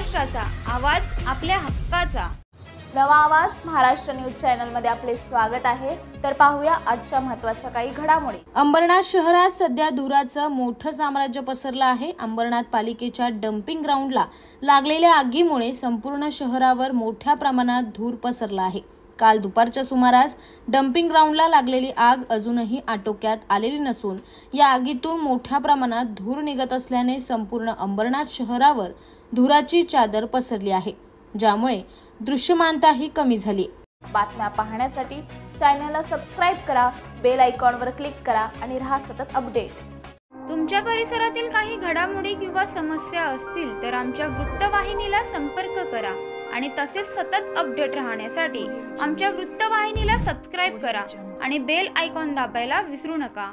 महाराष्ट्राचा आवाज आपल्या हक्काचा। नवा आवाज महाराष्ट्र न्यूज चॅनल मध्ये आपले स्वागत आहे। तर पाहूया आजच्या महत्त्वाच्या काही घडामोडी। अंबरनाथ शहरात सध्या धुराचं मोठं साम्राज्य पसरलं आहे। अंबरनाथ पालिकेच्या डम्पिंग ग्राउंडला लागलेल्या आगीमुळे संपूर्ण शहरावर मोठ्या प्रमाणात धूर पसरला आहे। काल दुपारच्या सुमारास डम्पिंग ग्राउंडला लागलेली आग अजूनही आटोक्यात आलेली नसून या आगीतून मोठ्या प्रमाणात धूर निघत असल्याने संपूर्ण अंबरनाथ शहरावर धुराची चादर पसरली आहे, ज्यामुळे दृश्यमानताही कमी झाली। बातम्या पाहण्यासाठी चॅनलला सबस्क्राइब करा, बेल आयकॉनवर क्लिक करा आणि रहा सतत अपडेट। तुमच्या परिसरातील काही घडामोडी किंवा समस्या असतील तर आमच्या वृत्तवाहिनीला संपर्क करा आणि तसेच सतत अपडेट राहण्यासाठी आमच्या वृत्तवाहिनीला सबस्क्राइब करा आणि बेल आयकॉन दाबायला विसरू नका।